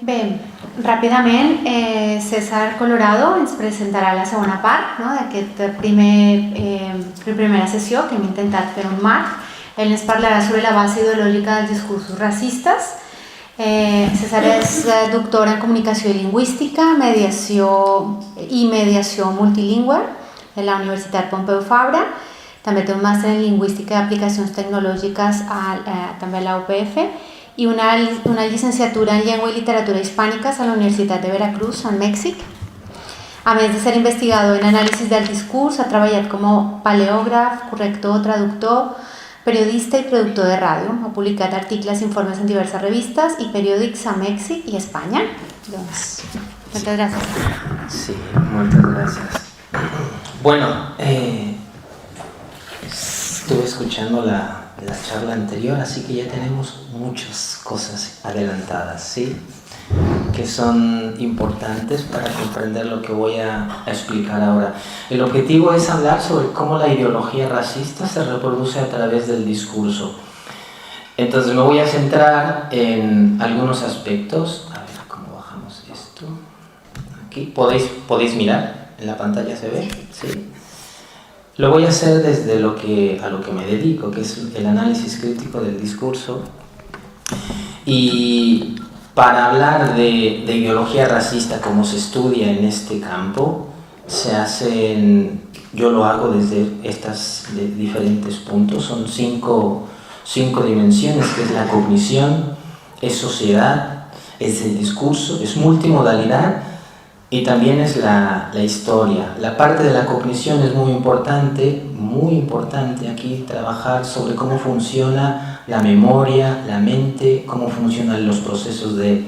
Bé, ràpidament, César Colorado ens presentarà la segona part, no, d'aquesta primera sessió que hem intentat fer un marc. Ell ens parlarà sobre la base ideològica dels discursos racistes. César és doctor en comunicació i lingüística i mediació multilingüe a la Universitat Pompeu Fabra. També té un màster en lingüística i aplicacions tecnològiques també a la UPF i una llicenciatura en llengua i literatura hispàniques a la Universitat de Veracruz, en Mèxic. A més de ser investigador en anàlisi del discurs, ha treballat com a paleògraf, corrector, traductor, periodista i productor de ràdio. Ha publicat articles i informes en diverses revistes i periòdics a Mèxic i Espanya. Doncs, moltes gràcies. Sí, moltes gràcies. Bueno, estuve escuchando la charla anterior, así que ya tenemos muchas cosas adelantadas, ¿sí? Que son importantes para comprender lo que voy a explicar ahora. El objetivo es hablar sobre cómo la ideología racista se reproduce a través del discurso. Entonces me voy a centrar en algunos aspectos. A ver, ¿cómo bajamos esto? Aquí, ¿podéis mirar? ¿En la pantalla se ve? Sí. Lo voy a hacer desde a lo que me dedico, que es el análisis crítico del discurso. Y para hablar de ideología racista como se estudia en este campo, yo lo hago desde estos diferentes puntos. Son cinco dimensiones, que es la cognición, es sociedad, es el discurso, es multimodalidad y también es la historia. La parte de la cognición es muy importante aquí trabajar sobre cómo funciona la memoria, la mente, cómo funcionan los procesos de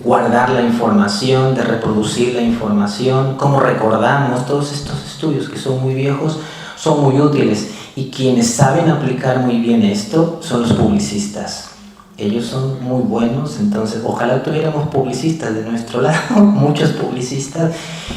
guardar la información, de reproducir la información, cómo recordamos. Todos estos estudios que son muy viejos son muy útiles y quienes saben aplicar muy bien esto son los publicistas. Ellos son muy buenos, entonces ojalá tuviéramos publicistas de nuestro lado, muchos publicistas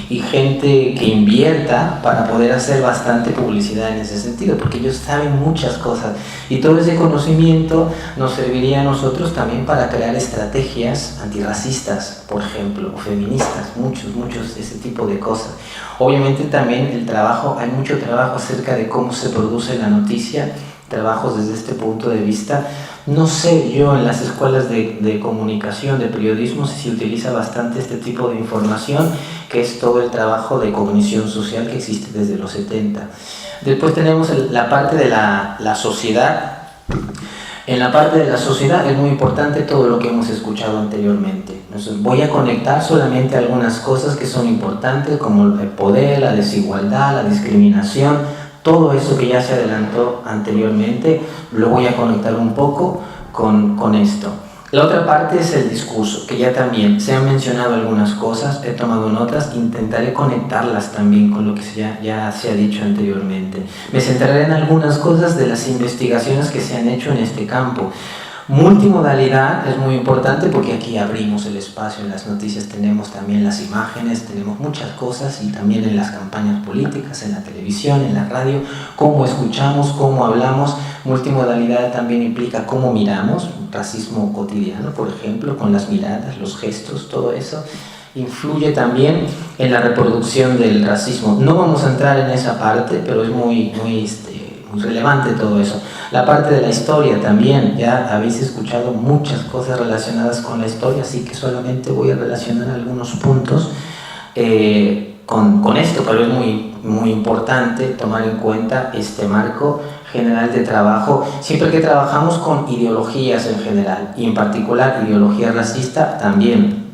y gente que invierta para poder hacer bastante publicidad en ese sentido, porque ellos saben muchas cosas y todo ese conocimiento nos serviría a nosotros también para crear estrategias antirracistas, por ejemplo, o feministas, muchos de ese tipo de cosas. Obviamente también hay mucho trabajo acerca de cómo se produce la noticia, trabajos desde este punto de vista. No sé yo en las escuelas de comunicación, de periodismo, si se utiliza bastante este tipo de información, que es todo el trabajo de cognición social que existe desde los 70. Después tenemos la parte de la sociedad. En la parte de la sociedad es muy importante todo lo que hemos escuchado anteriormente. Entonces voy a conectar solamente algunas cosas que son importantes, como el poder, la desigualdad, la discriminación. Todo eso que ya se adelantó anteriormente lo voy a conectar un poco con esto. La otra parte es el discurso, que ya también se han mencionado algunas cosas, he tomado notas, intentaré conectarlas también con lo que ya se ha dicho anteriormente. Me centraré en algunas cosas de las investigaciones que se han hecho en este campo. Multimodalidad es muy importante porque aquí abrimos el espacio, en las noticias tenemos también las imágenes, tenemos muchas cosas y también en las campañas políticas, en la televisión, en la radio, cómo escuchamos, cómo hablamos. Multimodalidad también implica cómo miramos, racismo cotidiano, por ejemplo, con las miradas, los gestos, todo eso influye también en la reproducción del racismo. No vamos a entrar en esa parte, pero es muy relevante todo eso. La parte de la historia también, ya habéis escuchado muchas cosas relacionadas con la historia, así que solamente voy a relacionar algunos puntos con esto, pero es muy importante tomar en cuenta este marco general de trabajo, siempre que trabajamos con ideologías en general, y en particular ideología racista también.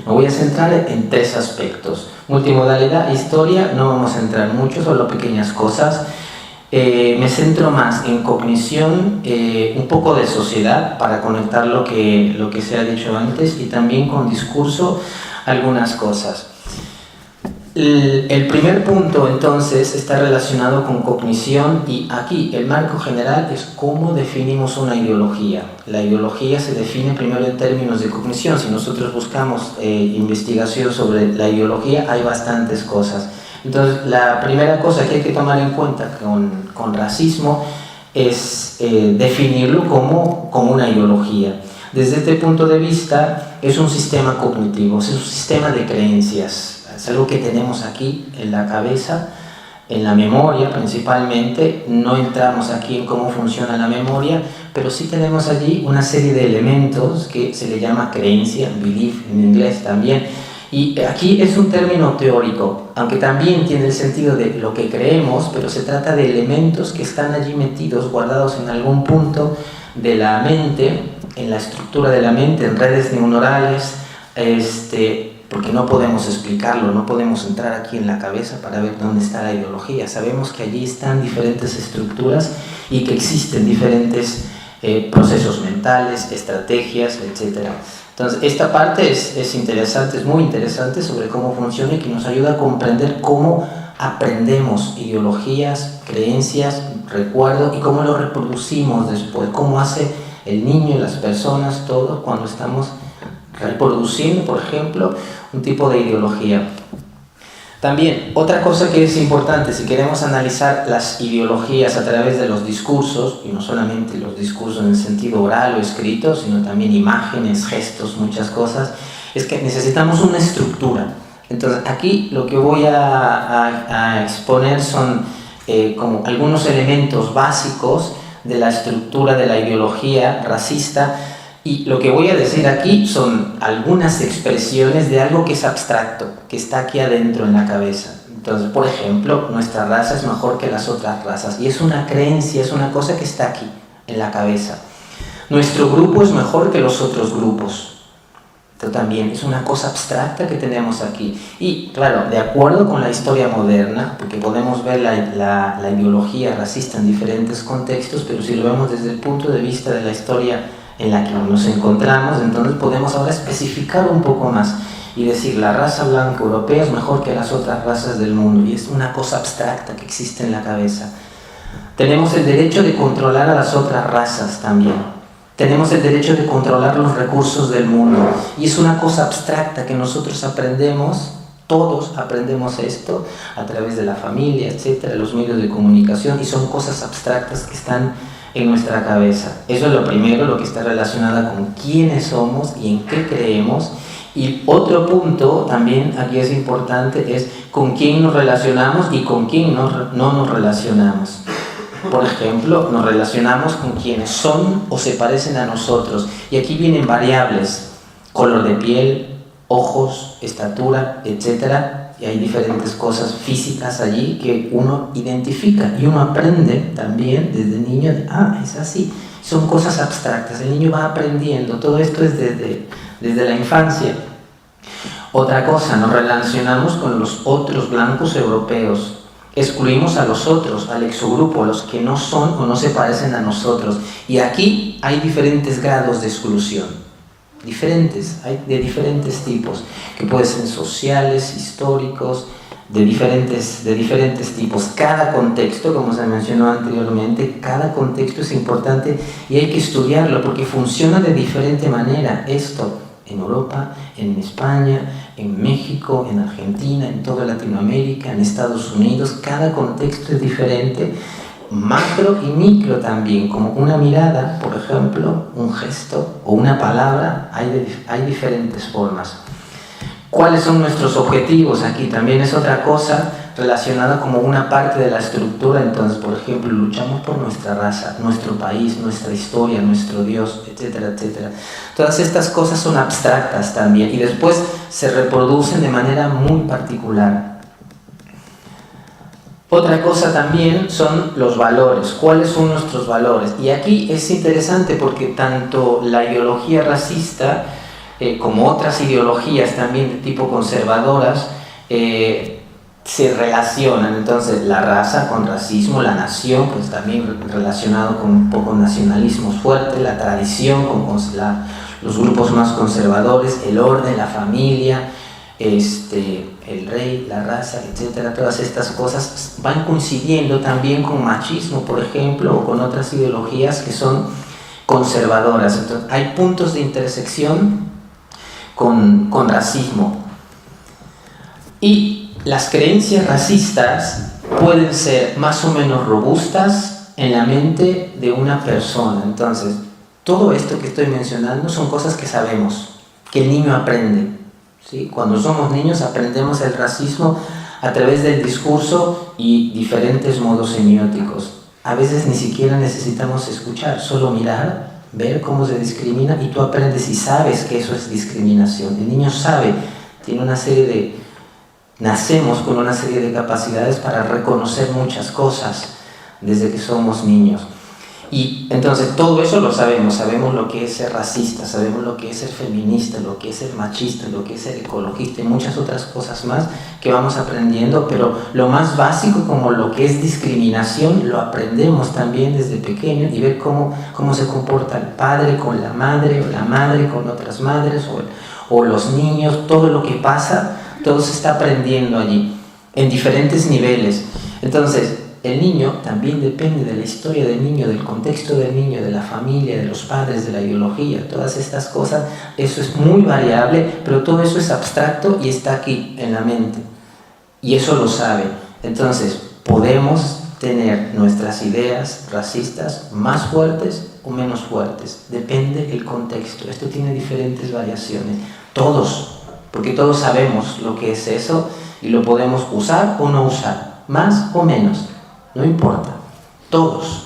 Me voy a centrar en tres aspectos: multimodalidad, historia, no vamos a entrar mucho, solo pequeñas cosas. Me centro más en cognición, un poco de sociedad para conectar lo que se ha dicho antes, y también con discurso algunas cosas. El primer punto entonces está relacionado con cognición, y aquí el marco general es cómo definimos una ideología. La ideología se define primero en términos de cognición. Si nosotros buscamos investigación sobre la ideología, hay bastantes cosas. Entonces, la primera cosa que hay que tomar en cuenta con racismo es definirlo como una ideología. desde este punto de vista, es un sistema cognitivo, es un sistema de creencias, es algo que tenemos aquí en la cabeza, en la memoria principalmente. No entramos aquí en cómo funciona la memoria, pero sí tenemos allí una serie de elementos que se le llama creencia, belief en inglés también. Y aquí es un término teórico, aunque también tiene el sentido de lo que creemos, pero se trata de elementos que están allí metidos, guardados en algún punto de la mente, en la estructura de la mente, en redes neuronales, porque no podemos explicarlo, no podemos entrar aquí en la cabeza para ver dónde está la ideología. Sabemos que allí están diferentes estructuras y que existen diferentes procesos mentales, estrategias, etc. Entonces, esta parte es interesante, es muy interesante sobre cómo funciona y que nos ayuda a comprender cómo aprendemos ideologías, creencias, recuerdos y cómo lo reproducimos después, cómo hace el niño, las personas, todos cuando estamos reproduciendo, por ejemplo, un tipo de ideología. También, otra cosa que es importante, si queremos analizar las ideologías a través de los discursos, y no solamente los discursos en el sentido oral o escrito, sino también imágenes, gestos, muchas cosas, es que necesitamos una estructura. Entonces, aquí lo que voy a exponer son como algunos elementos básicos de la estructura de la ideología racista. Y lo que voy a decir aquí son algunas expresiones de algo que es abstracto, que está aquí adentro en la cabeza. Entonces, por ejemplo, nuestra raza es mejor que las otras razas. Y es una creencia, es una cosa que está aquí, en la cabeza. Nuestro grupo es mejor que los otros grupos. Esto también es una cosa abstracta que tenemos aquí. Y, claro, de acuerdo con la historia moderna, porque podemos ver la ideología racista en diferentes contextos, pero si lo vemos desde el punto de vista de la historia en la que nos encontramos, entonces podemos ahora especificar un poco más y decir la raza blanca europea es mejor que las otras razas del mundo, y es una cosa abstracta que existe en la cabeza. Tenemos el derecho de controlar a las otras razas también, tenemos el derecho de controlar los recursos del mundo, y es una cosa abstracta que nosotros aprendemos, todos aprendemos esto a través de la familia, etcétera, los medios de comunicación, y son cosas abstractas que están en nuestra cabeza. Eso es lo primero, lo que está relacionado con quiénes somos y en qué creemos. Y otro punto también aquí es importante, es con quién nos relacionamos y con quién no nos relacionamos. Por ejemplo, nos relacionamos con quienes son o se parecen a nosotros, y aquí vienen variables: color de piel, ojos, estatura, etc. Y hay diferentes cosas físicas allí que uno identifica y uno aprende también desde niño. Es así. Son cosas abstractas. El niño va aprendiendo. Todo esto es desde la infancia. Otra cosa, nos relacionamos con los otros blancos europeos. Excluimos a los otros, al exogrupo, a los que no son o no se parecen a nosotros. Y aquí hay diferentes grados de exclusión. Hay de diferentes tipos, que pueden ser sociales, históricos, de diferentes tipos. Cada contexto, como se mencionó anteriormente, cada contexto es importante y hay que estudiarlo porque funciona de diferente manera. Esto en Europa, en España, en México, en Argentina, en toda Latinoamérica, en Estados Unidos, cada contexto es diferente. Macro y micro también, como una mirada, por ejemplo, un gesto o una palabra, hay diferentes formas. ¿Cuáles son nuestros objetivos? Aquí también es otra cosa relacionada como una parte de la estructura. Entonces, por ejemplo, luchamos por nuestra raza, nuestro país, nuestra historia, nuestro Dios, etcétera, etcétera. Todas estas cosas son abstractas también y después se reproducen de manera muy particular. Otra cosa también son los valores. ¿Cuáles son nuestros valores? Y aquí es interesante porque tanto la ideología racista como otras ideologías también de tipo conservadoras se relacionan. Entonces la raza con racismo, la nación pues también relacionado con un poco nacionalismo fuerte, la tradición con los grupos más conservadores, el orden, la familia, el rey, la raza, etcétera. Todas estas cosas van coincidiendo también con machismo, por ejemplo, o con otras ideologías que son conservadoras. Entonces, hay puntos de intersección con racismo. Y las creencias racistas pueden ser más o menos robustas en la mente de una persona. Entonces, todo esto que estoy mencionando son cosas que sabemos, que el niño aprende, ¿sí? Cuando somos niños aprendemos el racismo a través del discurso y diferentes modos semióticos. A veces ni siquiera necesitamos escuchar, solo mirar, ver cómo se discrimina y tú aprendes y sabes que eso es discriminación. El niño sabe, tiene una serie de... Nacemos con una serie de capacidades para reconocer muchas cosas desde que somos niños. Y entonces todo eso lo sabemos, sabemos lo que es ser racista, sabemos lo que es ser feminista, lo que es ser machista, lo que es ser ecologista y muchas otras cosas más que vamos aprendiendo, pero lo más básico como lo que es discriminación lo aprendemos también desde pequeños y ver cómo se comporta el padre con la madre o la madre con otras madres o los niños, todo lo que pasa, todo se está aprendiendo allí en diferentes niveles. Entonces el niño también depende de la historia del niño, del contexto del niño, de la familia, de los padres, de la ideología, todas estas cosas. Eso es muy variable, pero todo eso es abstracto y está aquí en la mente. Y eso lo sabe. Entonces, podemos tener nuestras ideas racistas más fuertes o menos fuertes. Depende del contexto. Esto tiene diferentes variaciones. Todos, porque todos sabemos lo que es eso y lo podemos usar o no usar, más o menos. No importa, todos.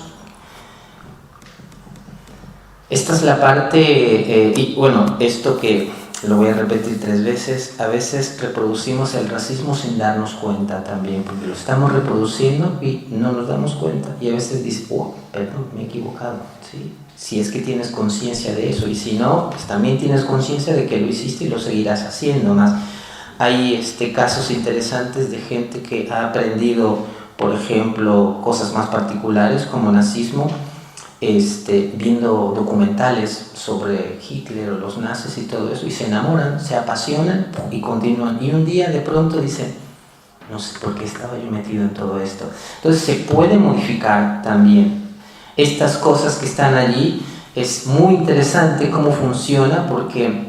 Esta es la parte, y bueno, esto que lo voy a repetir 3 veces, a veces reproducimos el racismo sin darnos cuenta también, porque lo estamos reproduciendo y no nos damos cuenta. Y a veces dices, oh, perdón, me he equivocado, ¿sí? Si es que tienes conciencia de eso, y si no, pues también tienes conciencia de que lo hiciste y lo seguirás haciendo más. Hay casos interesantes de gente que ha aprendido, por ejemplo, cosas más particulares como nazismo, viendo documentales sobre Hitler o los nazis y todo eso, y se enamoran, se apasionan y continúan. Y un día de pronto dicen, no sé por qué estaba yo metido en todo esto. Entonces se puede modificar también. Estas cosas que están allí, es muy interesante cómo funciona porque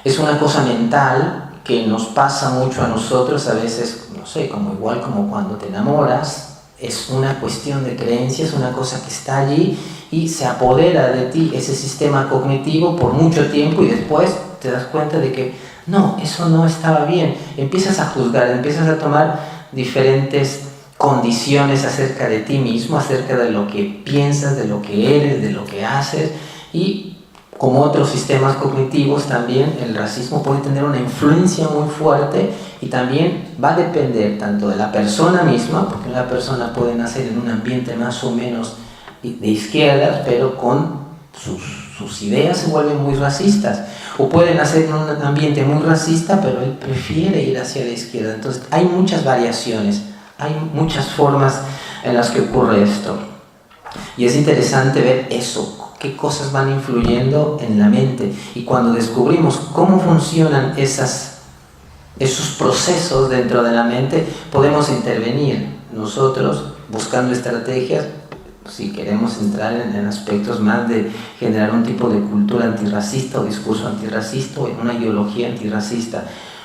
es una cosa mental que nos pasa mucho a nosotros a veces, no sé, como cuando te enamoras, es una cuestión de creencias, una cosa que está allí y se apodera de ti ese sistema cognitivo por mucho tiempo y después te das cuenta de que no, eso no estaba bien, empiezas a juzgar, empiezas a tomar diferentes condiciones acerca de ti mismo, acerca de lo que piensas, de lo que eres, de lo que haces y como otros sistemas cognitivos también el racismo puede tener una influencia muy fuerte y también va a depender tanto de la persona misma, porque una persona puede nacer en un ambiente más o menos de izquierdas, pero con sus ideas se vuelven muy racistas, o puede nacer en un ambiente muy racista, pero él prefiere ir hacia la izquierda. Entonces hay muchas variaciones, hay muchas formas en las que ocurre esto. Y es interesante ver eso, qué cosas van influyendo en la mente. Y cuando descubrimos cómo funcionan esos procesos dentro de la mente, podemos intervenir nosotros buscando estrategias, si queremos entrar en aspectos más de generar un tipo de cultura antirracista o discurso antirracista o en una ideología antirracista.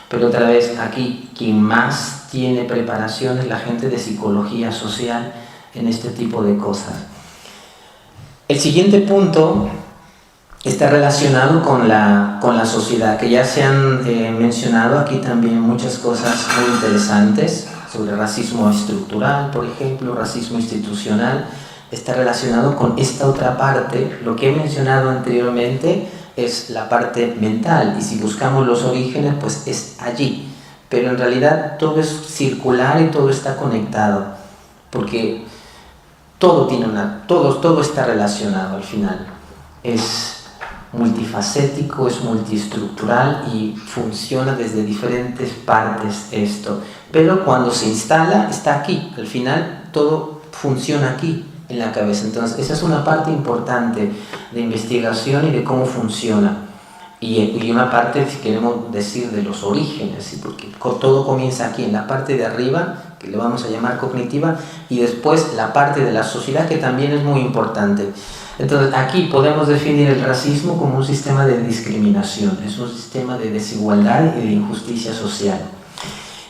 Pero otra vez, aquí quien más tiene preparación es la gente de psicología social en este tipo de cosas. El siguiente punto está relacionado con la sociedad, que ya se han mencionado aquí también muchas cosas muy interesantes sobre racismo estructural, por ejemplo, racismo institucional. Está relacionado con esta otra parte. Lo que he mencionado anteriormente es la parte mental, y si buscamos los orígenes, pues es allí. Pero en realidad todo es circular y todo está conectado, porque todo está relacionado al final. Es multifacético, es multiestructural y funciona desde diferentes partes esto. Pero cuando se instala, está aquí. Al final todo funciona aquí, en la cabeza. Entonces esa es una parte importante de investigación y de cómo funciona. Y una parte, si queremos decir, de los orígenes, ¿sí? Porque todo comienza aquí, en la parte de arriba, que le vamos a llamar cognitiva, y después la parte de la sociedad, que también es muy importante. Entonces aquí podemos definir el racismo como un sistema de discriminación, es un sistema de desigualdad y de injusticia social.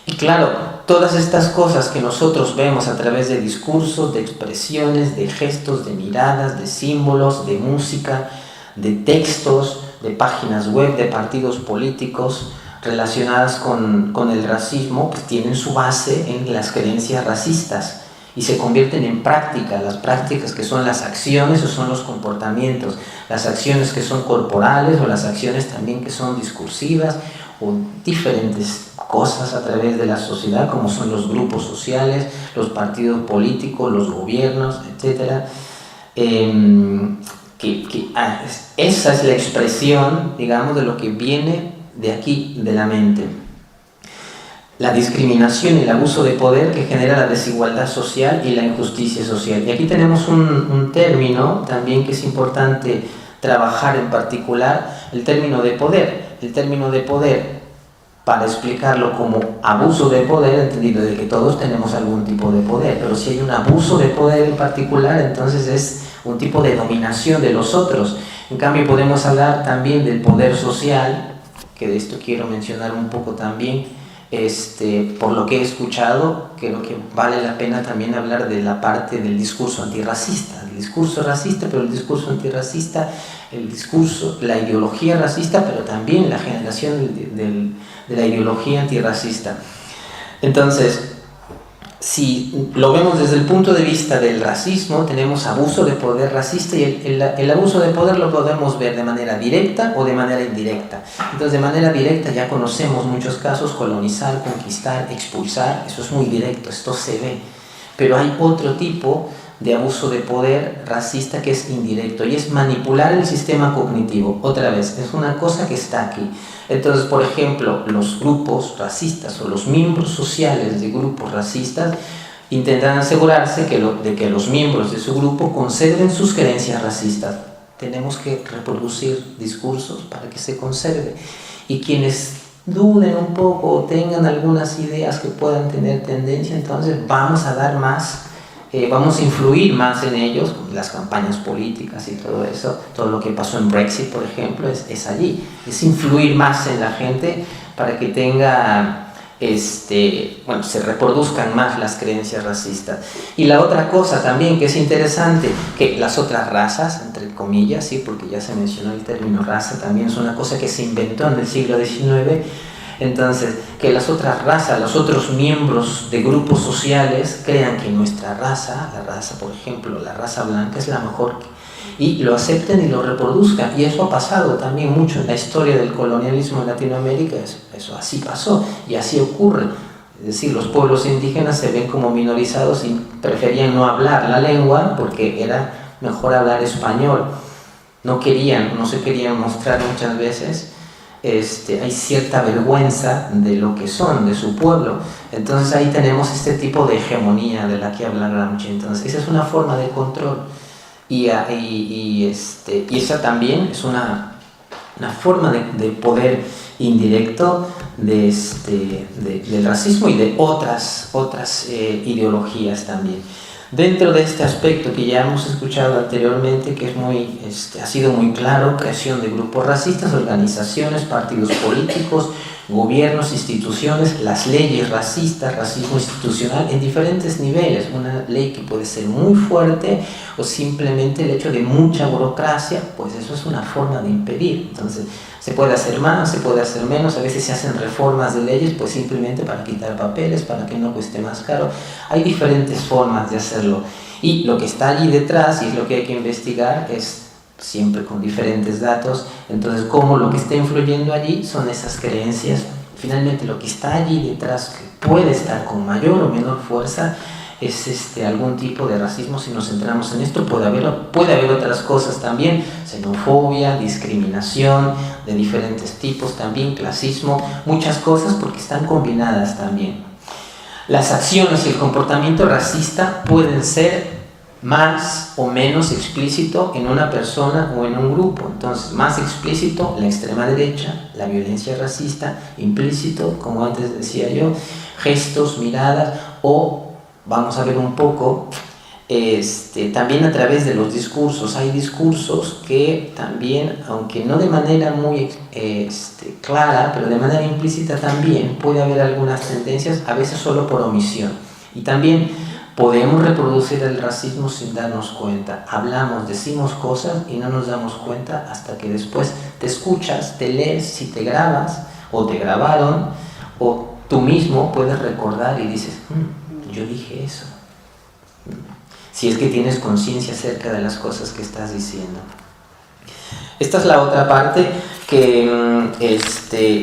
Y claro, todas estas cosas que nosotros vemos a través de discursos, de expresiones, de gestos, de miradas, de símbolos, de música, de textos, de páginas web, de partidos políticos relacionadas con el racismo, pues tienen su base en las creencias racistas y se convierten en prácticas, las prácticas que son las acciones o son los comportamientos, las acciones que son corporales o las acciones también que son discursivas o diferentes cosas a través de la sociedad, como son los grupos sociales, los partidos políticos, los gobiernos, etc. Esa es la expresión, digamos, de lo que viene de aquí, de la mente. La discriminación y el abuso de poder que genera la desigualdad social y la injusticia social. Y aquí tenemos un término también que es importante trabajar en particular, el término de poder. El término de poder, para explicarlo como abuso de poder, entendido de que todos tenemos algún tipo de poder, pero si hay un abuso de poder en particular, entonces es un tipo de dominación de los otros. En cambio, podemos hablar también del poder social, que de esto quiero mencionar un poco también. Por lo que he escuchado, creo que vale la pena también hablar de la parte del discurso antirracista, el discurso racista, pero el discurso antirracista, el discurso, la ideología racista, pero también la generación de la ideología antirracista. Entonces, si lo vemos desde el punto de vista del racismo, tenemos abuso de poder racista y el abuso de poder lo podemos ver de manera directa o de manera indirecta. Entonces, de manera directa ya conocemos muchos casos: colonizar, conquistar, expulsar, eso es muy directo, esto se ve. Pero hay otro tipo de abuso de poder racista que es indirecto y es manipular el sistema cognitivo. Otra vez, es una cosa que está aquí. Entonces, por ejemplo, los grupos racistas o los miembros sociales de grupos racistas intentan asegurarse de que los miembros de su grupo conserven sus creencias racistas. Tenemos que reproducir discursos para que se conserve. Y quienes duden un poco o tengan algunas ideas que puedan tener tendencia, entonces vamos a dar más, vamos a influir más en ellos, las campañas políticas y todo eso. Todo lo que pasó en Brexit, por ejemplo, es allí, es influir más en la gente para que tenga, se reproduzcan más las creencias racistas. Y la otra cosa también que es interesante, que las otras razas, entre comillas, ¿sí? Porque ya se mencionó el término raza, también es una cosa que se inventó en el siglo XIX. Entonces, que las otras razas, los otros miembros de grupos sociales crean que nuestra raza, la raza, por ejemplo, la raza blanca es la mejor, y lo acepten y lo reproduzcan. Y eso ha pasado también mucho en la historia del colonialismo en Latinoamérica. Eso así pasó y así ocurre. Es decir, los pueblos indígenas se ven como minorizados y preferían no hablar la lengua porque era mejor hablar español. No se querían mostrar muchas veces. Hay cierta vergüenza de lo que son, de su pueblo. Entonces ahí tenemos este tipo de hegemonía de la que habla Gramsci. Entonces esa es una forma de control y esa también es una forma de poder indirecto del racismo y de otras ideologías también. Dentro de este aspecto que ya hemos escuchado anteriormente, que ha sido muy claro: creación de grupos racistas, organizaciones, partidos políticos, gobiernos, instituciones, las leyes racistas, racismo institucional en diferentes niveles. Una ley que puede ser muy fuerte o simplemente el hecho de mucha burocracia, pues eso es una forma de impedir. Entonces, se puede hacer más, se puede hacer menos, a veces se hacen reformas de leyes pues simplemente para quitar papeles, para que no cueste más caro. Hay diferentes formas de hacerlo y lo que está allí detrás, y es lo que hay que investigar, es siempre con diferentes datos. Entonces, cómo lo que está influyendo allí son esas creencias. Finalmente, lo que está allí detrás, que puede estar con mayor o menor fuerza, es algún tipo de racismo. Si nos centramos en esto, puede haber otras cosas también: xenofobia, discriminación de diferentes tipos, también clasismo, muchas cosas, porque están combinadas también. Las acciones y el comportamiento racista pueden ser más o menos explícito en una persona o en un grupo. Entonces, más explícito, la extrema derecha, la violencia racista; implícito, como antes decía yo, gestos, miradas, o vamos a ver un poco también a través de los discursos. Hay discursos que también, aunque no de manera muy clara, pero de manera implícita también, puede haber algunas tendencias, a veces solo por omisión. Y también podemos reproducir el racismo sin darnos cuenta. Hablamos, decimos cosas y no nos damos cuenta hasta que después te escuchas, te lees, si te grabas o te grabaron, o tú mismo puedes recordar y dices, yo dije eso. Si es que tienes conciencia acerca de las cosas que estás diciendo. Esta es la otra parte que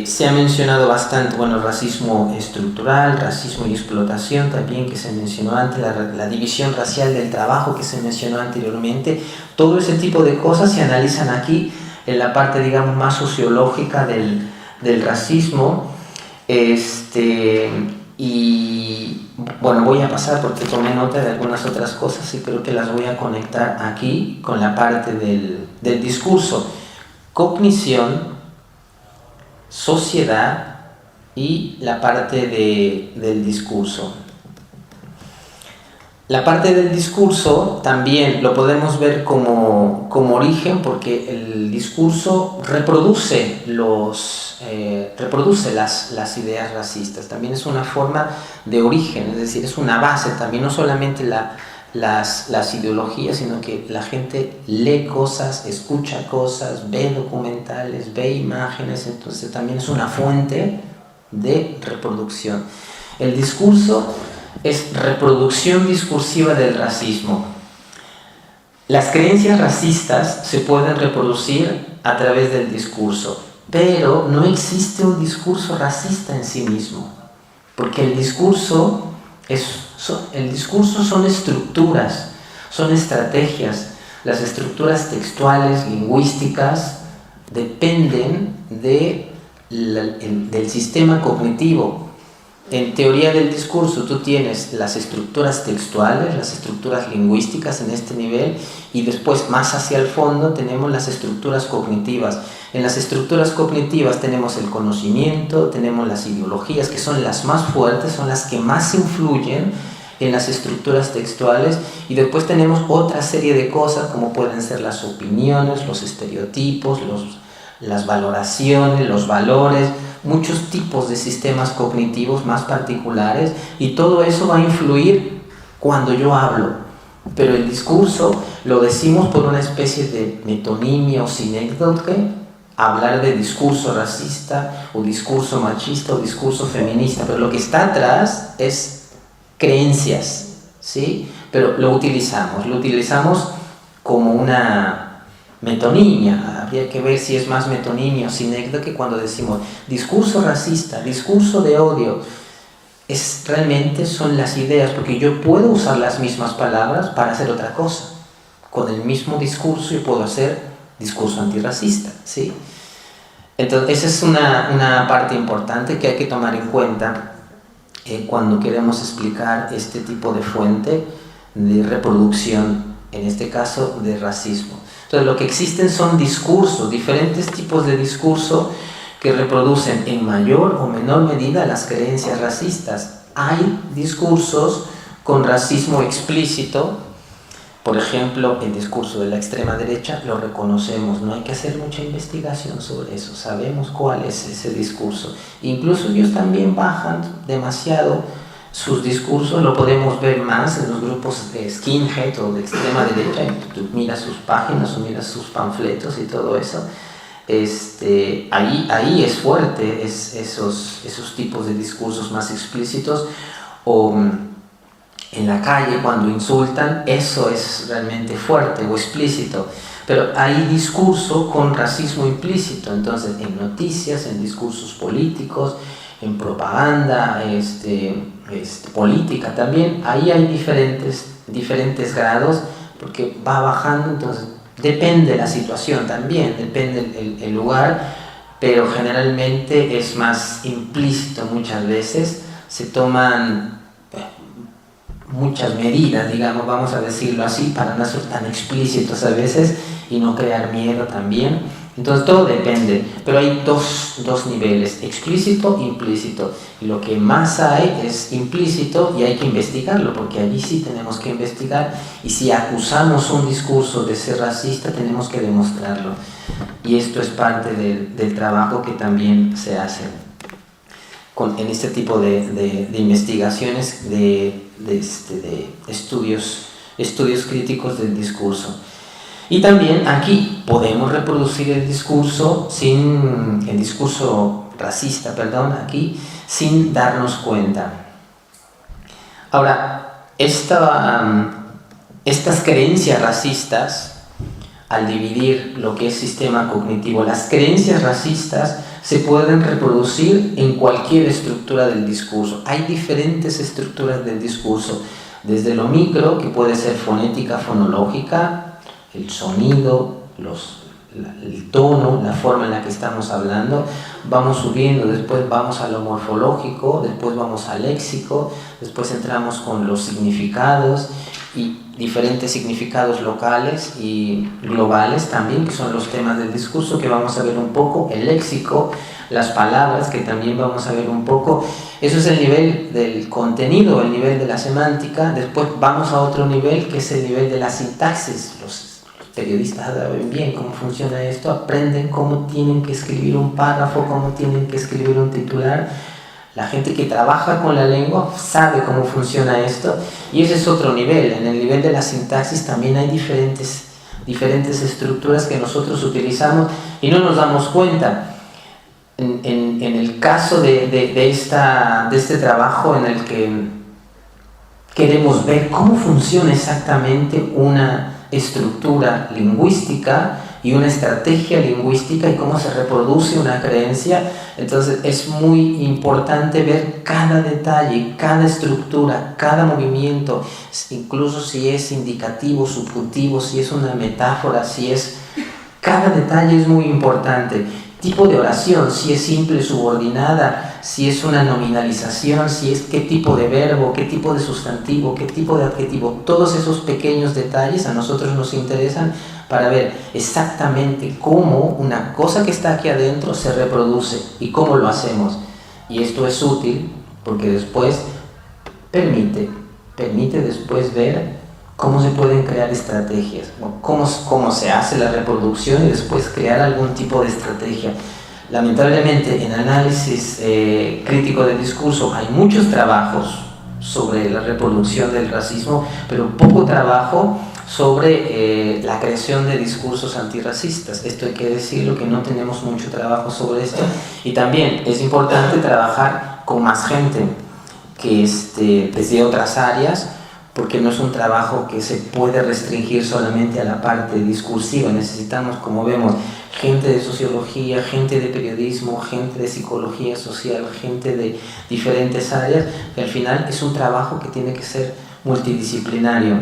se ha mencionado bastante, bueno, racismo estructural, racismo y explotación también, que se mencionó antes, la división racial del trabajo que se mencionó anteriormente. Todo ese tipo de cosas se analizan aquí en la parte, digamos, más sociológica del racismo. Y bueno, voy a pasar porque tomé nota de algunas otras cosas y creo que las voy a conectar aquí con la parte del discurso. Cognición, sociedad y la parte del discurso. La parte del discurso también lo podemos ver como origen, porque el discurso reproduce las ideas racistas. También es una forma de origen, es decir, es una base también, no solamente las ideologías, sino que la gente lee cosas, escucha cosas, ve documentales, ve imágenes, entonces también es una fuente de reproducción. El discurso es reproducción discursiva del racismo. Las creencias racistas se pueden reproducir a través del discurso, pero no existe un discurso racista en sí mismo, porque el discurso son estructuras, son estrategias. Las estructuras textuales, lingüísticas, dependen del sistema cognitivo. En teoría del discurso tú tienes las estructuras textuales, las estructuras lingüísticas en este nivel, y después más hacia el fondo tenemos las estructuras cognitivas. En las estructuras cognitivas tenemos el conocimiento, tenemos las ideologías, que son las más fuertes, son las que más influyen en las estructuras textuales, y después tenemos otra serie de cosas como pueden ser las opiniones, los estereotipos, las valoraciones, los valores, muchos tipos de sistemas cognitivos más particulares, y todo eso va a influir cuando yo hablo. Pero el discurso lo decimos por una especie de metonimia o sinécdoque, hablar de discurso racista o discurso machista o discurso feminista, pero lo que está atrás es creencias, ¿sí? Pero lo utilizamos como una metonimia. Habría que ver si es más metonimia o sinécdoque cuando decimos discurso racista, discurso de odio. Realmente son las ideas, porque yo puedo usar las mismas palabras para hacer otra cosa. Con el mismo discurso yo puedo hacer discurso antirracista, ¿sí? Entonces esa es una parte importante que hay que tomar en cuenta cuando queremos explicar este tipo de fuente de reproducción, en este caso de racismo. Entonces lo que existen son discursos, diferentes tipos de discurso que reproducen en mayor o menor medida las creencias racistas. Hay discursos con racismo explícito, por ejemplo, el discurso de la extrema derecha lo reconocemos, no hay que hacer mucha investigación sobre eso, sabemos cuál es ese discurso. Incluso ellos también bajan demasiado sus discursos, lo podemos ver más en los grupos de skinhead o de extrema derecha, y tú miras sus páginas o miras sus panfletos y todo eso. Ahí es fuerte esos tipos de discursos más explícitos, o en la calle cuando insultan, eso es realmente fuerte o explícito. Pero hay discurso con racismo implícito, entonces en noticias, en discursos políticos, en propaganda política también, ahí hay diferentes grados, porque va bajando, entonces depende la situación también, depende el lugar, pero generalmente es más implícito muchas veces, se toman muchas medidas, digamos, vamos a decirlo así, para no ser tan explícitos a veces y no crear miedo también. Entonces todo depende, pero hay dos niveles, explícito e implícito. Y lo que más hay es implícito y hay que investigarlo, porque allí sí tenemos que investigar. Y si acusamos un discurso de ser racista, tenemos que demostrarlo. Y esto es parte del trabajo que también se hace en este tipo de investigaciones, de estudios críticos del discurso. Y también aquí podemos reproducir el discurso racista, aquí, sin darnos cuenta. Ahora, estas creencias racistas, al dividir lo que es sistema cognitivo, las creencias racistas se pueden reproducir en cualquier estructura del discurso. Hay diferentes estructuras del discurso, desde lo micro, que puede ser fonética, fonológica, el sonido, el tono, la forma en la que estamos hablando, vamos subiendo, después vamos a lo morfológico, después vamos al léxico, después entramos con los significados y diferentes significados locales y globales también, que son los temas del discurso que vamos a ver un poco, el léxico, las palabras que también vamos a ver un poco. Eso es el nivel del contenido, el nivel de la semántica. Después vamos a otro nivel que es el nivel de la sintaxis. Los periodistas saben bien cómo funciona esto, aprenden cómo tienen que escribir un párrafo, cómo tienen que escribir un titular. La gente que trabaja con la lengua sabe cómo funciona esto, y ese es otro nivel. En el nivel de la sintaxis también hay diferentes estructuras que nosotros utilizamos y no nos damos cuenta. En el caso de este trabajo en el que queremos ver cómo funciona exactamente una estructura lingüística y una estrategia lingüística y cómo se reproduce una creencia, entonces es muy importante ver cada detalle, cada estructura, cada movimiento, incluso si es indicativo, subjuntivo, si es una metáfora, cada detalle es muy importante. Tipo de oración, si es simple, subordinada, si es una nominalización, qué tipo de verbo, qué tipo de sustantivo, qué tipo de adjetivo. Todos esos pequeños detalles a nosotros nos interesan para ver exactamente cómo una cosa que está aquí adentro se reproduce y cómo lo hacemos. Y esto es útil porque después permite después ver cómo se pueden crear estrategias, cómo se hace la reproducción y después crear algún tipo de estrategia. Lamentablemente en análisis crítico del discurso hay muchos trabajos sobre la reproducción del racismo, pero poco trabajo sobre la creación de discursos antirracistas. Esto hay que decirlo, que no tenemos mucho trabajo sobre esto, y también es importante trabajar con más gente que desde otras áreas, porque no es un trabajo que se puede restringir solamente a la parte discursiva. Necesitamos, como vemos, gente de sociología, gente de periodismo, gente de psicología social, gente de diferentes áreas, que al final es un trabajo que tiene que ser multidisciplinario.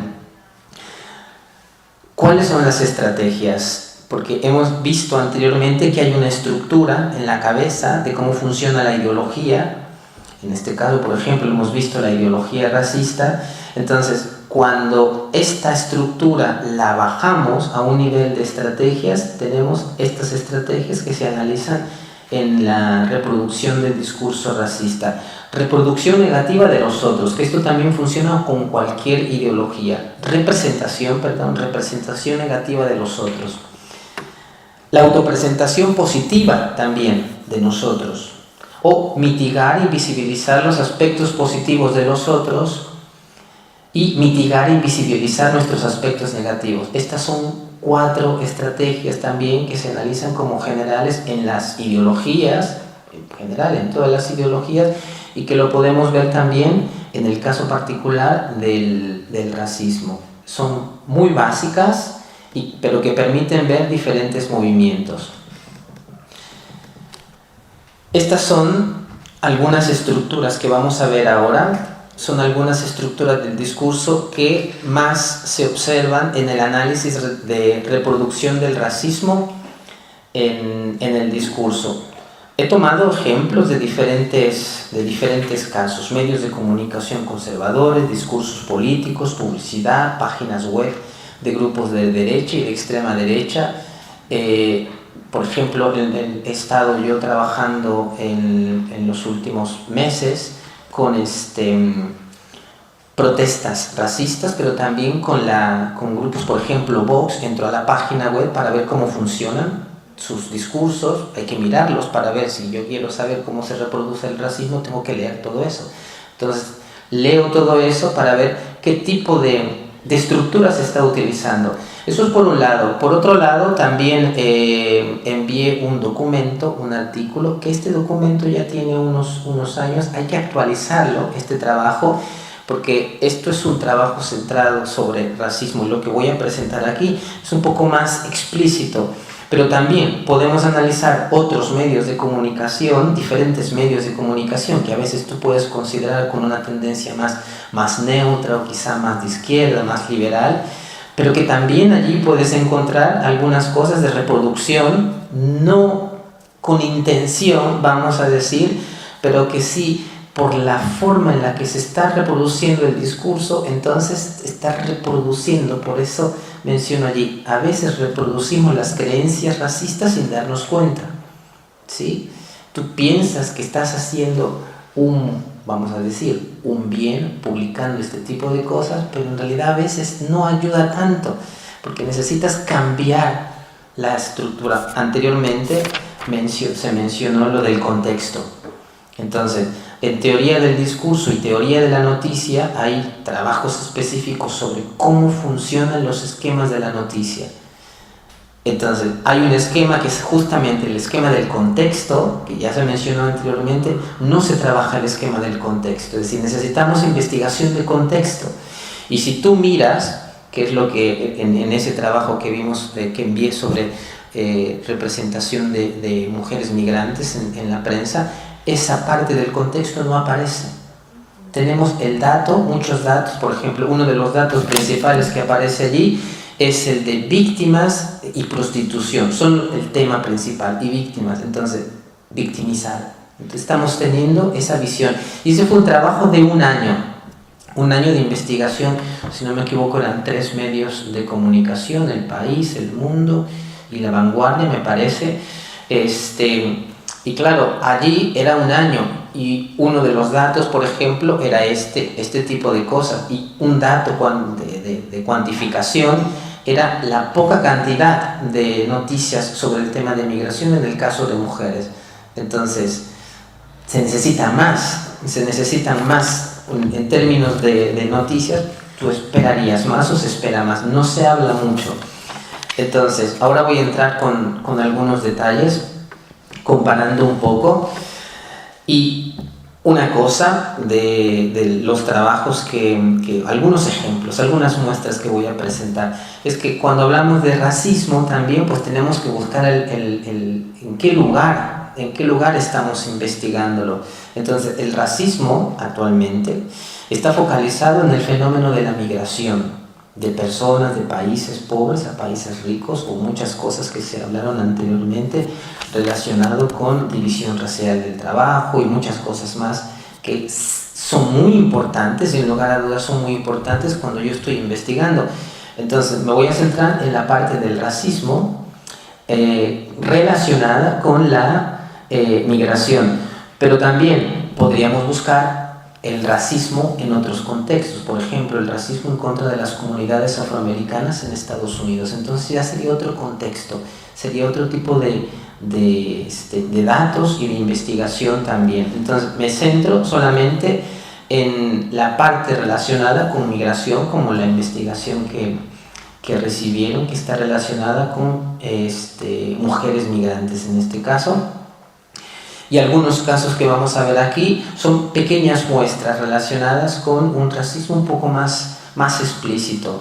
¿Cuáles son las estrategias? Porque hemos visto anteriormente que hay una estructura en la cabeza de cómo funciona la ideología. En este caso, por ejemplo, hemos visto la ideología racista. Entonces, cuando esta estructura la bajamos a un nivel de estrategias, tenemos estas estrategias que se analizan en la reproducción del discurso racista. Reproducción negativa de los otros, que esto también funciona con cualquier ideología. Representación negativa de los otros. La autopresentación positiva también de nosotros. O mitigar y visibilizar los aspectos positivos de los otros y mitigar y visibilizar nuestros aspectos negativos. Estas son 4 estrategias también que se analizan como generales en las ideologías, en general en todas las ideologías, y que lo podemos ver también en el caso particular del racismo. Son muy básicas, pero que permiten ver diferentes movimientos. Estas son algunas estructuras que vamos a ver ahora. Son algunas estructuras del discurso que más se observan en el análisis de reproducción del racismo en el discurso. He tomado ejemplos de diferentes casos: medios de comunicación conservadores, discursos políticos, publicidad, páginas web de grupos de derecha y de extrema derecha, por ejemplo, he estado yo trabajando en los últimos meses con protestas racistas, pero también con grupos, por ejemplo, Vox. Entro a la página web para ver cómo funcionan sus discursos, hay que mirarlos para ver si yo quiero saber cómo se reproduce el racismo, tengo que leer todo eso. Entonces, leo todo eso para ver qué tipo de estructura se está utilizando. Eso es por un lado. Por otro lado, también envié un documento, un artículo, que este documento ya tiene unos años, hay que actualizarlo, este trabajo, porque esto es un trabajo centrado sobre racismo, y lo que voy a presentar aquí es un poco más explícito. Pero también podemos analizar otros medios de comunicación, diferentes medios de comunicación que a veces tú puedes considerar con una tendencia más neutra o quizá más de izquierda, más liberal, pero que también allí puedes encontrar algunas cosas de reproducción, no con intención, vamos a decir, pero que sí por la forma en la que se está reproduciendo el discurso, entonces está reproduciendo, por eso menciono allí, a veces reproducimos las creencias racistas sin darnos cuenta, ¿sí? Tú piensas que estás haciendo vamos a decir, un bien publicando este tipo de cosas, pero en realidad a veces no ayuda tanto, porque necesitas cambiar la estructura. Anteriormente se mencionó lo del contexto. Entonces, en teoría del discurso y teoría de la noticia hay trabajos específicos sobre cómo funcionan los esquemas de la noticia. Entonces, hay un esquema que es justamente el esquema del contexto, que ya se mencionó anteriormente. No se trabaja el esquema del contexto, es decir, necesitamos investigación de contexto. Y si tú miras, que es lo que en ese trabajo que vimos, que envié sobre representación de mujeres migrantes en la prensa, esa parte del contexto no aparece. Tenemos el dato, muchos datos, por ejemplo, uno de los datos principales que aparece allí es el de víctimas y prostitución, son el tema principal, y víctimas, entonces, victimizar. Entonces, estamos teniendo esa visión. Y ese fue un trabajo de un año de investigación, si no me equivoco, eran 3 medios de comunicación, El País, El Mundo y La Vanguardia, me parece. Y claro, allí era un año, y uno de los datos, por ejemplo, era este tipo de cosas, y un dato de cuantificación era la poca cantidad de noticias sobre el tema de migración en el caso de mujeres. Entonces, se necesitan más en términos de noticias. Tú esperarías más o se espera más, no se habla mucho. Entonces, ahora voy a entrar con algunos detalles, comparando un poco. Y una cosa de los trabajos algunos ejemplos, algunas muestras que voy a presentar, es que cuando hablamos de racismo también pues tenemos que buscar en qué lugar estamos investigándolo. Entonces, el racismo actualmente está focalizado en el fenómeno de la migración de personas de países pobres a países ricos, o muchas cosas que se hablaron anteriormente relacionado con división racial del trabajo y muchas cosas más que son muy importantes, sin lugar a dudas son muy importantes cuando yo estoy investigando. Entonces me voy a centrar en la parte del racismo relacionada con la migración, pero también podríamos buscar el racismo en otros contextos, por ejemplo, el racismo en contra de las comunidades afroamericanas en Estados Unidos. Entonces ya sería otro contexto, sería otro tipo de datos y de investigación también. Entonces me centro solamente en la parte relacionada con migración, como la investigación que recibieron, que está relacionada con mujeres migrantes en este caso. Y algunos casos que vamos a ver aquí son pequeñas muestras relacionadas con un racismo un poco más explícito.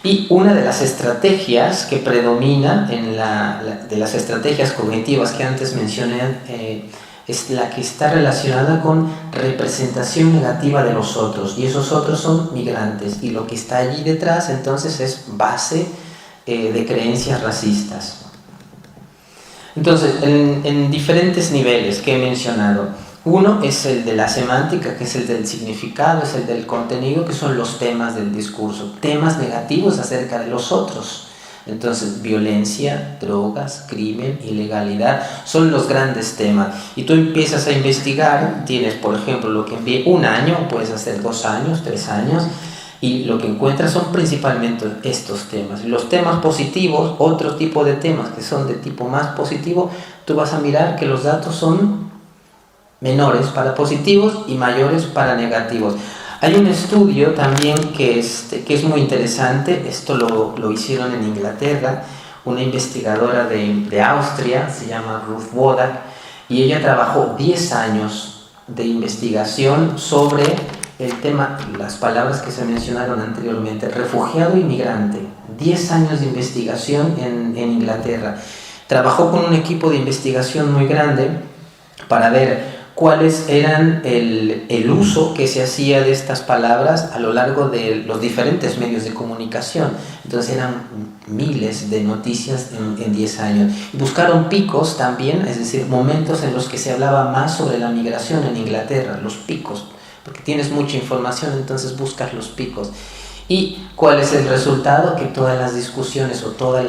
Y una de las estrategias que predomina de las estrategias cognitivas que antes mencioné es la que está relacionada con representación negativa de los otros. Y esos otros son migrantes. Y lo que está allí detrás entonces es base de creencias racistas. Entonces, en diferentes niveles que he mencionado, uno es el de la semántica, que es el del significado, es el del contenido, que son los temas del discurso, temas negativos acerca de los otros. Entonces, violencia, drogas, crimen, ilegalidad son los grandes temas. Y tú empiezas a investigar, tienes, por ejemplo, lo que envié 1 año, puedes hacer 2 años, 3 años, y lo que encuentras son principalmente estos temas. Los temas positivos, otro tipo de temas que son de tipo más positivo, tú vas a mirar que los datos son menores para positivos y mayores para negativos. Hay un estudio también que es muy interesante, esto lo hicieron en Inglaterra, una investigadora de Austria, se llama Ruth Wodak, y ella trabajó 10 años de investigación sobre el tema, las palabras que se mencionaron anteriormente, refugiado y migrante. 10 años de investigación en Inglaterra. Trabajó con un equipo de investigación muy grande para ver cuáles eran el uso que se hacía de estas palabras a lo largo de los diferentes medios de comunicación. Entonces eran miles de noticias en 10 años. Buscaron picos también, es decir, momentos en los que se hablaba más sobre la migración en Inglaterra, los picos, porque tienes mucha información, entonces buscas los picos. ¿Y cuál es el resultado? Que todas las discusiones o toda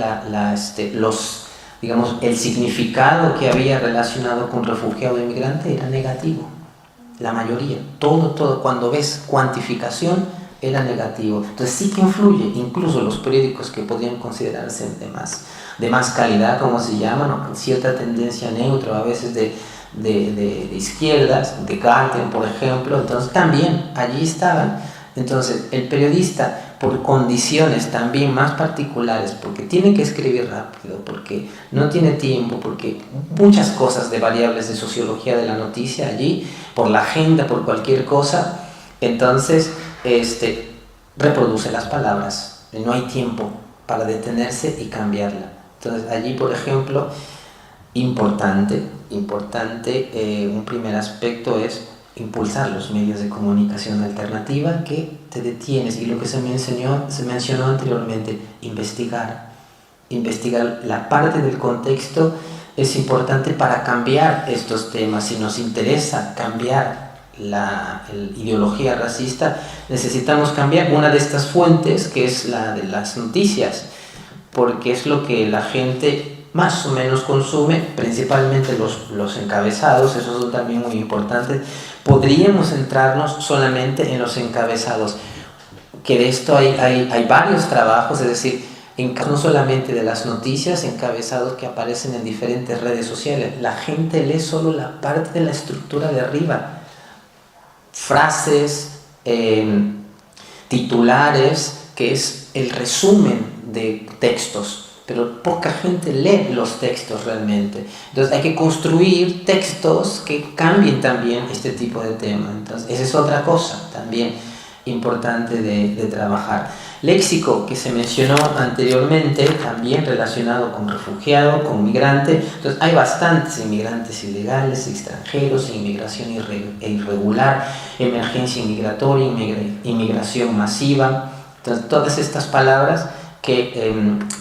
digamos, el significado que había relacionado con refugiado e inmigrante era negativo. La mayoría, todo, cuando ves cuantificación, era negativo. Entonces sí que influye, incluso los periódicos que podrían considerarse de más calidad, como se llaman, o con cierta tendencia neutra, a veces de izquierdas, de Guardian, por ejemplo, entonces también allí estaban. Entonces el periodista, por condiciones también más particulares, porque tiene que escribir rápido, porque no tiene tiempo, porque muchas cosas de variables de sociología de la noticia allí, por la agenda, por cualquier cosa, entonces reproduce las palabras, no hay tiempo para detenerse y cambiarla. Entonces allí, por ejemplo, importante, un primer aspecto es impulsar los medios de comunicación alternativa, que te detienes, y lo que se mencionó anteriormente, investigar la parte del contexto es importante para cambiar estos temas. Si nos interesa cambiar la ideología racista, necesitamos cambiar una de estas fuentes, que es la de las noticias, porque es lo que la gente más o menos consume, principalmente los encabezados, esos son también muy importantes. Podríamos centrarnos solamente en los encabezados, que de esto hay varios trabajos, es decir, no solamente de las noticias, encabezados que aparecen en diferentes redes sociales. La gente lee solo la parte de la estructura de arriba, frases, titulares, que es el resumen de textos, pero poca gente lee los textos realmente. Entonces hay que construir textos que cambien también este tipo de tema. Entonces esa es otra cosa también importante de trabajar. Léxico, que se mencionó anteriormente, también relacionado con refugiado, con migrante. Entonces hay bastantes inmigrantes ilegales, extranjeros, inmigración irregular, emergencia inmigratoria, inmigración masiva. Entonces todas estas palabras que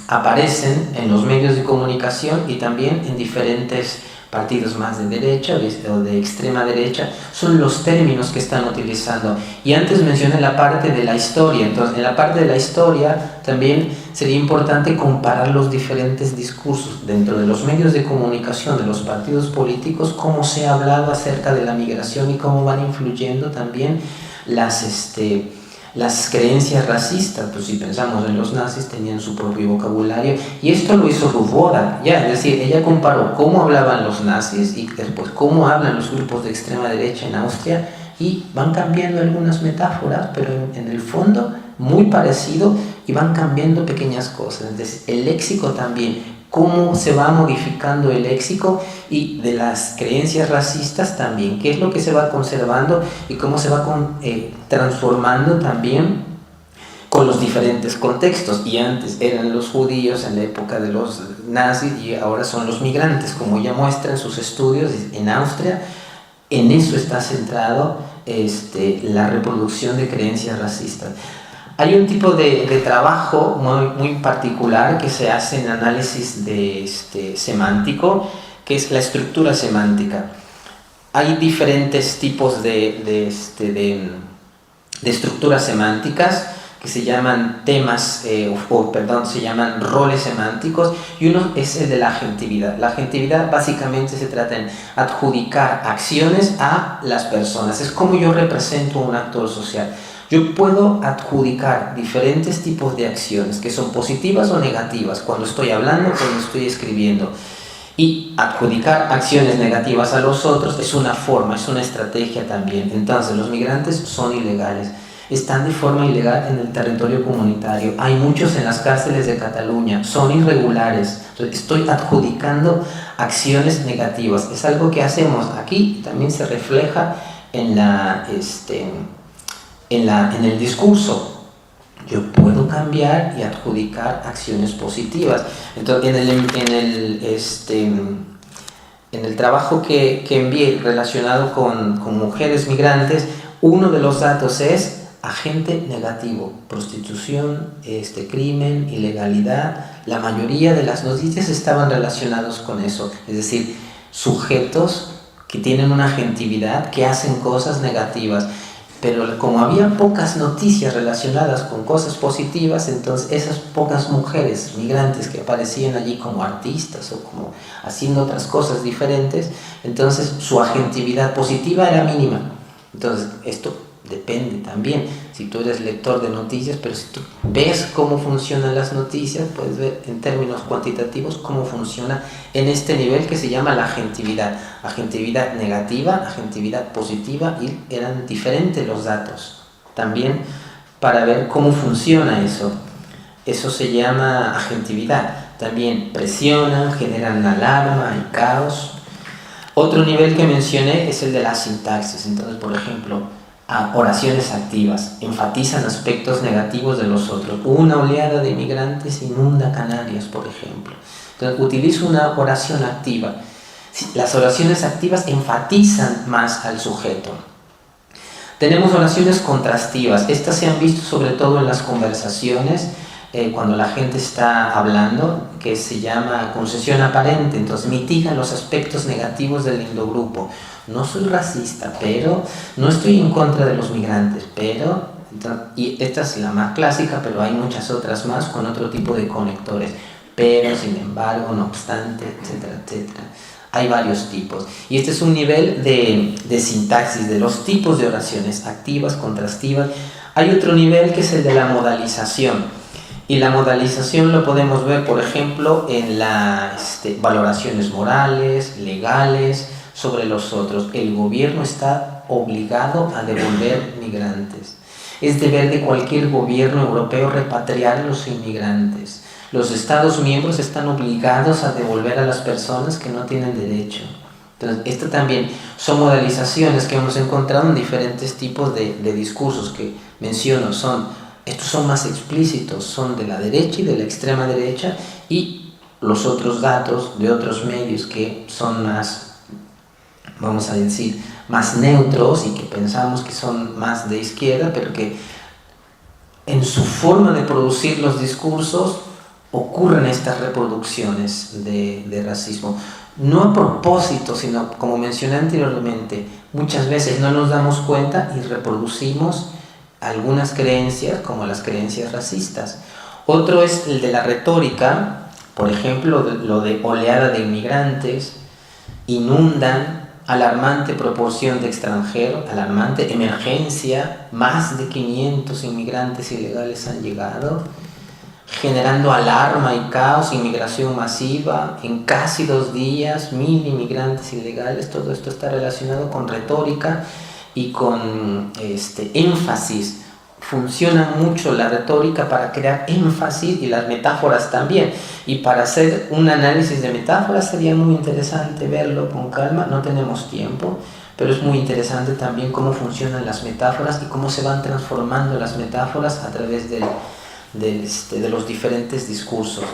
aparecen en los medios de comunicación y también en diferentes partidos más de derecha o de extrema derecha, son los términos que están utilizando. Y antes mencioné la parte de la historia, entonces en la parte de la historia también sería importante comparar los diferentes discursos dentro de los medios de comunicación de los partidos políticos, cómo se ha hablado acerca de la migración y cómo van influyendo también las creencias racistas. Pues si pensamos en los nazis, tenían su propio vocabulario, y esto lo hizo Ruth Wodak, es decir, ella comparó cómo hablaban los nazis y después cómo hablan los grupos de extrema derecha en Austria, y van cambiando algunas metáforas, pero en el fondo muy parecido, y van cambiando pequeñas cosas. Entonces el léxico también, cómo se va modificando el léxico, y de las creencias racistas también, qué es lo que se va conservando y cómo se va transformando también con los diferentes contextos. Y antes eran los judíos en la época de los nazis, y ahora son los migrantes, como ella muestra en sus estudios en Austria. En eso está centrado la reproducción de creencias racistas. Hay un tipo de trabajo muy particular que se hace en análisis semántico, que es la estructura semántica. Hay diferentes tipos de estructuras semánticas. que se llaman se llaman roles semánticos, y uno es el de la agentividad. La agentividad básicamente se trata en adjudicar acciones a las personas. Es como yo represento a un actor social. Yo puedo adjudicar diferentes tipos de acciones que son positivas o negativas cuando estoy hablando, cuando estoy escribiendo. Y adjudicar acciones negativas a los otros es una forma, es una estrategia también. Entonces, los migrantes son ilegales. Están de forma ilegal en el territorio comunitario. Hay muchos en las cárceles de Cataluña. Son irregulares. Entonces, estoy adjudicando acciones negativas. Es algo que hacemos aquí y también se refleja en el discurso. Yo puedo cambiar y adjudicar acciones positivas. Entonces, en el trabajo que envié relacionado con mujeres migrantes, uno de los datos es agente negativo, prostitución, crimen, ilegalidad. La mayoría de las noticias estaban relacionados con eso, es decir, sujetos que tienen una agentividad, que hacen cosas negativas. Pero como había pocas noticias relacionadas con cosas positivas, entonces esas pocas mujeres migrantes que aparecían allí como artistas o como haciendo otras cosas diferentes, entonces su agentividad positiva era mínima. Entonces esto depende también, si tú eres lector de noticias, pero si tú ves cómo funcionan las noticias, puedes ver en términos cuantitativos cómo funciona en este nivel que se llama la agentividad negativa, agentividad positiva, y eran diferentes los datos también para ver cómo funciona eso se llama agentividad. También presionan, generan alarma y caos. Otro nivel que mencioné es el de la sintaxis. Entonces, por ejemplo, oraciones activas, enfatizan aspectos negativos de los otros. Una oleada de inmigrantes inunda Canarias, por ejemplo. Entonces, utilizo una oración activa. Las oraciones activas enfatizan más al sujeto. Tenemos oraciones contrastivas. Estas se han visto sobre todo en las conversaciones, cuando la gente está hablando, que se llama concesión aparente. Entonces, mitigan los aspectos negativos del indogrupo. No soy racista, pero no estoy en contra de los migrantes, pero... Y esta es la más clásica, pero hay muchas otras más con otro tipo de conectores. Pero, sin embargo, no obstante, etcétera, etcétera. Hay varios tipos. Y este es un nivel de sintaxis, de los tipos de oraciones activas, contrastivas. Hay otro nivel que es el de la modalización. Y la modalización lo podemos ver, por ejemplo, en las valoraciones morales, legales, sobre los otros. El gobierno está obligado a devolver migrantes. Es deber de cualquier gobierno europeo repatriar a los inmigrantes. Los Estados miembros están obligados a devolver a las personas que no tienen derecho. Entonces, esto también son modalizaciones que hemos encontrado en diferentes tipos de discursos que menciono. Estos son más explícitos, son de la derecha y de la extrema derecha, y los otros datos de otros medios que son más, vamos a decir, más neutros y que pensamos que son más de izquierda, pero que en su forma de producir los discursos ocurren estas reproducciones de racismo. No a propósito, sino como mencioné anteriormente, muchas veces no nos damos cuenta y reproducimos algunas creencias como las creencias racistas. Otro es el de la retórica, por ejemplo, lo de oleada de inmigrantes, inundan, alarmante proporción de extranjeros, alarmante emergencia, más de 500 inmigrantes ilegales han llegado, generando alarma y caos, inmigración masiva, en casi 2 días, 1000 inmigrantes ilegales. Todo esto está relacionado con retórica y con énfasis. Funciona mucho la retórica para crear énfasis, y las metáforas también. Y para hacer un análisis de metáforas sería muy interesante verlo con calma. No tenemos tiempo, pero es muy interesante también cómo funcionan las metáforas y cómo se van transformando las metáforas a través de los diferentes discursos.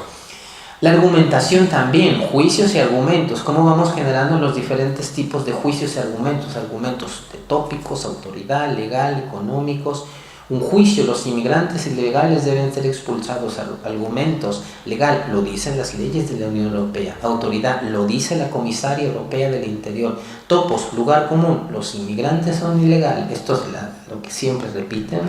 La argumentación también, juicios y argumentos, cómo vamos generando los diferentes tipos de juicios y argumentos de tópicos, autoridad, legal, económicos. Un juicio, los inmigrantes ilegales deben ser expulsados. Argumentos, legal, lo dicen las leyes de la Unión Europea. Autoridad, lo dice la Comisaria Europea del Interior. Topos, lugar común, los inmigrantes son ilegales. Esto es lo que siempre repiten.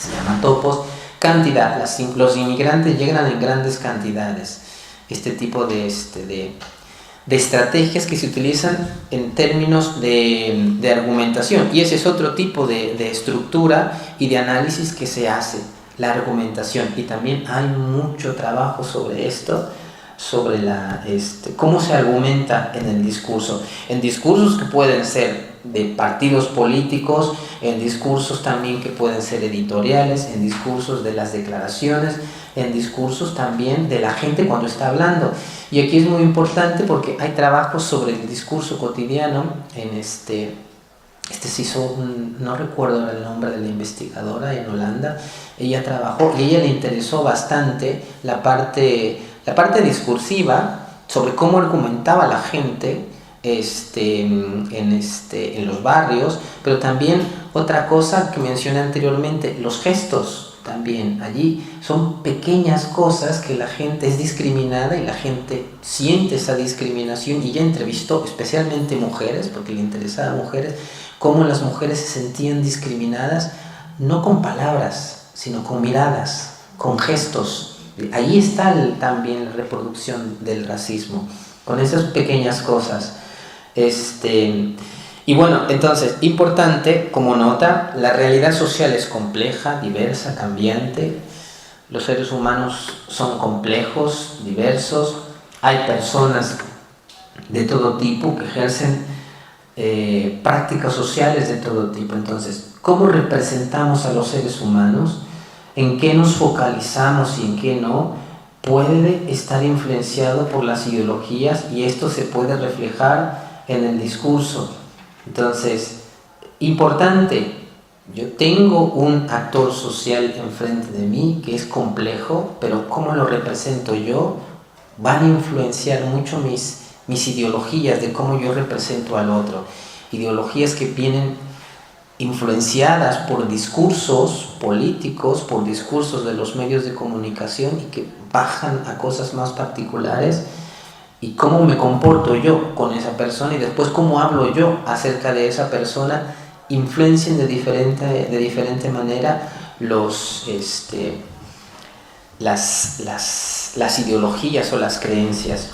se llama topos, cantidad, los inmigrantes llegan en grandes cantidades. Este tipo de estrategias que se utilizan en términos de argumentación, y ese es otro tipo de estructura y de análisis que se hace, la argumentación, y también hay mucho trabajo sobre esto, sobre cómo se argumenta en el discurso, en discursos que pueden ser de partidos políticos, en discursos también que pueden ser editoriales, en discursos de las declaraciones, en discursos también de la gente cuando está hablando. Y aquí es muy importante porque hay trabajos sobre el discurso cotidiano. Se hizo, no recuerdo el nombre de la investigadora en Holanda, ella trabajó y a ella le interesó bastante la parte discursiva sobre cómo argumentaba la gente en los barrios, pero también otra cosa que mencioné anteriormente, los gestos. También allí son pequeñas cosas que la gente es discriminada y la gente siente esa discriminación, y ella entrevistó especialmente mujeres, porque le interesaba a mujeres, cómo las mujeres se sentían discriminadas, no con palabras, sino con miradas, con gestos. Ahí está también la reproducción del racismo, con esas pequeñas cosas. Y bueno, entonces, importante como nota, la realidad social es compleja, diversa, cambiante. Los seres humanos son complejos, diversos. Hay personas de todo tipo que ejercen prácticas sociales de todo tipo. Entonces, ¿cómo representamos a los seres humanos? ¿En qué nos focalizamos y en qué no? Puede estar influenciado por las ideologías, y esto se puede reflejar en el discurso. Entonces, importante, yo tengo un actor social enfrente de mí que es complejo, pero cómo lo represento yo van a influenciar mucho mis ideologías de cómo yo represento al otro. Ideologías que vienen influenciadas por discursos políticos, por discursos de los medios de comunicación, y que bajan a cosas más particulares, y cómo me comporto yo con esa persona y después cómo hablo yo acerca de esa persona, influencian de diferente manera las ideologías o las creencias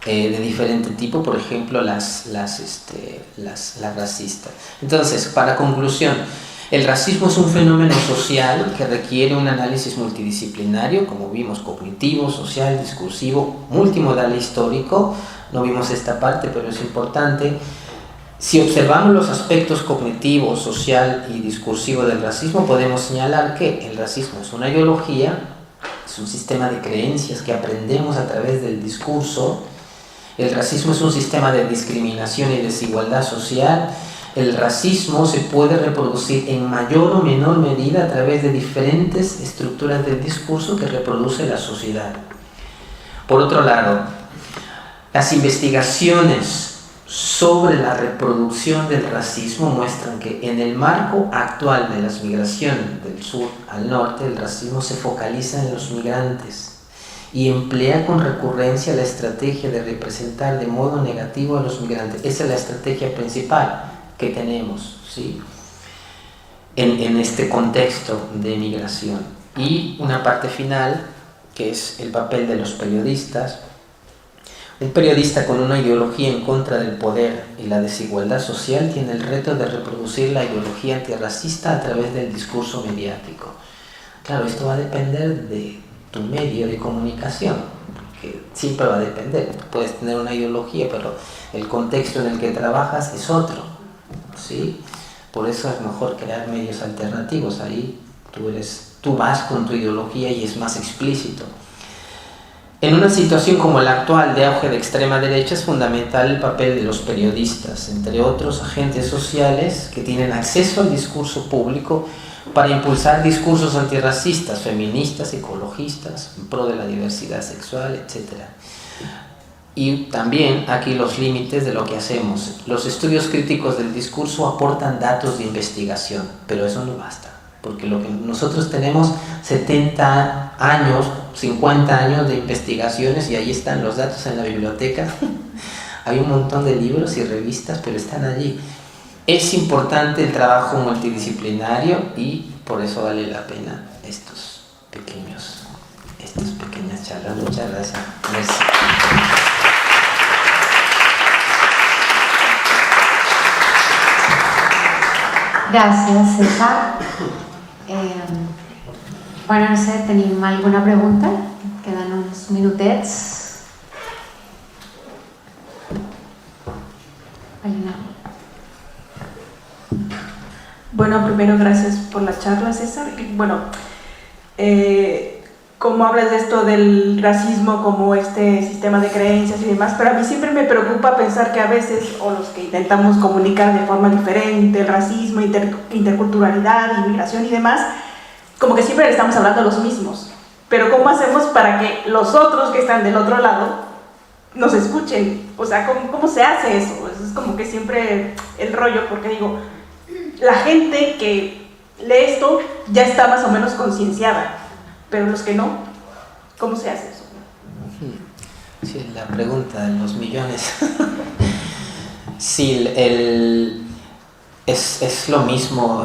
de diferente tipo, por ejemplo las racistas. Entonces, para conclusión, el racismo es un fenómeno social que requiere un análisis multidisciplinario, como vimos, cognitivo, social, discursivo, multimodal, histórico. No vimos esta parte, pero es importante. Si observamos los aspectos cognitivo, social y discursivo del racismo, podemos señalar que el racismo es una ideología, es un sistema de creencias que aprendemos a través del discurso. El racismo es un sistema de discriminación y desigualdad social. El racismo se puede reproducir en mayor o menor medida a través de diferentes estructuras del discurso que reproduce la sociedad. Por otro lado, las investigaciones sobre la reproducción del racismo muestran que en el marco actual de las migraciones del sur al norte, el racismo se focaliza en los migrantes y emplea con recurrencia la estrategia de representar de modo negativo a los migrantes. Esa es la estrategia principal que tenemos, ¿sí?, en este contexto de migración. Y una parte final, que es el papel de los periodistas. Un periodista con una ideología en contra del poder y la desigualdad social tiene el reto de reproducir la ideología antirracista a través del discurso mediático. Claro, esto va a depender de tu medio de comunicación, porque siempre va a depender. Tú puedes tener una ideología, pero el contexto en el que trabajas es otro, ¿sí? Por eso es mejor crear medios alternativos. Ahí tú vas con tu ideología y es más explícito. En una situación como la actual de auge de extrema derecha es fundamental el papel de los periodistas, entre otros agentes sociales que tienen acceso al discurso público para impulsar discursos antirracistas, feministas, ecologistas, en pro de la diversidad sexual, etc. Y también aquí los límites de lo que hacemos. Los estudios críticos del discurso aportan datos de investigación, pero eso no basta, porque lo que nosotros tenemos 70 años, 50 años de investigaciones, y ahí están los datos en la biblioteca. Hay un montón de libros y revistas, pero están allí. Es importante el trabajo multidisciplinario y por eso vale la pena estas pequeñas charlas. Muchas gracias. Merci. Gracias, César. Bueno, no sé, ¿tenim alguna pregunta? Quedan uns minutets. Alina. Bueno, primero gracias por la charla, César. Y bueno, como hablas de esto del racismo como este sistema de creencias y demás, pero a mí siempre me preocupa pensar que a veces, o los que intentamos comunicar de forma diferente, el racismo, interculturalidad, inmigración y demás, como que siempre le estamos hablando a los mismos. Pero ¿cómo hacemos para que los otros que están del otro lado nos escuchen? O sea, ¿cómo se hace eso? Es como que siempre el rollo, porque digo, la gente que lee esto ya está más o menos concienciada, pero los que no, ¿cómo se hace eso? Sí, la pregunta de los millones. Sí, es lo mismo,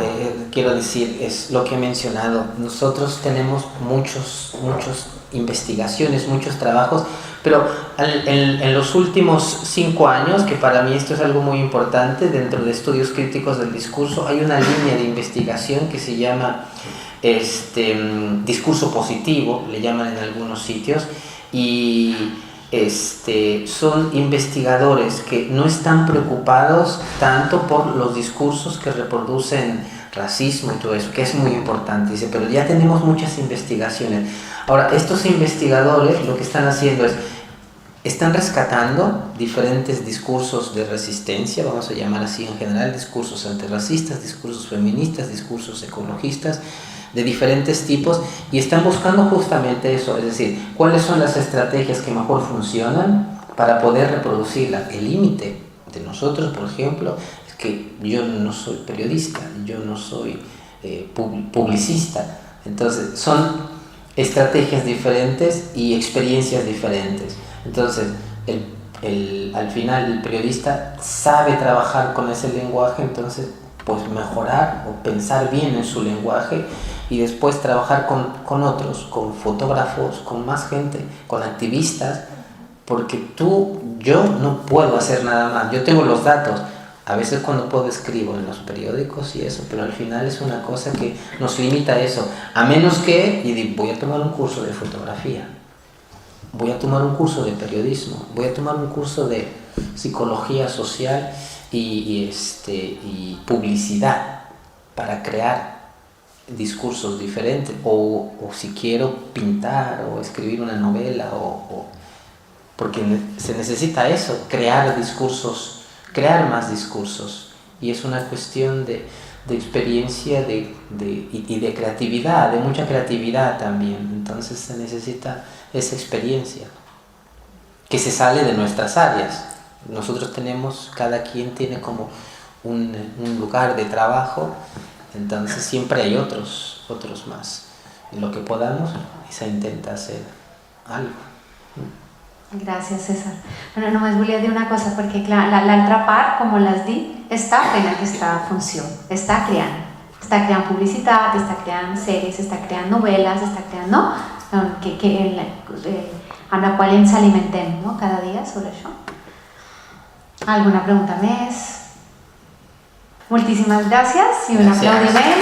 quiero decir, es lo que he mencionado. Nosotros tenemos muchas investigaciones, muchos trabajos, pero en los últimos 5 años, que para mí esto es algo muy importante, dentro de estudios críticos del discurso, hay una línea de investigación que se llama discurso positivo, le llaman en algunos sitios, y son investigadores que no están preocupados tanto por los discursos que reproducen racismo y todo eso, que es muy importante, dice, pero ya tenemos muchas investigaciones. Ahora, estos investigadores lo que están haciendo están rescatando diferentes discursos de resistencia, vamos a llamar así en general, discursos antirracistas, discursos feministas, discursos ecologistas, de diferentes tipos, y están buscando justamente eso, es decir, cuáles son las estrategias que mejor funcionan para poder reproducirla. El límite de nosotros, por ejemplo, es que yo no soy periodista, yo no soy publicista, entonces son estrategias diferentes y experiencias diferentes. Entonces, al final el periodista sabe trabajar con ese lenguaje, entonces pues mejorar o pensar bien en su lenguaje y después trabajar con otros, con fotógrafos, con más gente, con activistas, porque yo no puedo hacer nada más, yo tengo los datos, a veces cuando puedo escribo en los periódicos y eso, pero al final es una cosa que nos limita a eso, a menos que, y digo, voy a tomar un curso de fotografía, voy a tomar un curso de periodismo, voy a tomar un curso de psicología social y publicidad para crear discursos diferentes, o si quiero pintar o escribir una novela, porque se necesita eso, crear discursos, crear más discursos, y es una cuestión de experiencia y de creatividad, de mucha creatividad también. Entonces se necesita esa experiencia que se sale de nuestras áreas. Nosotros cada quien tiene como un lugar de trabajo, entonces siempre hay otros más. En lo que podamos, se intenta hacer algo. Gràcies, César. Bueno, només volia dir una cosa, perquè clar, l'altra part, com l'has dit, està fent aquesta funció, està creant publicitat, està creant sèries, està creant novel·les, està creant, no? En la qual ens alimentem, no? Cada dia sobre això. Alguna pregunta més? Moltíssimes gràcies i un aplaudiment.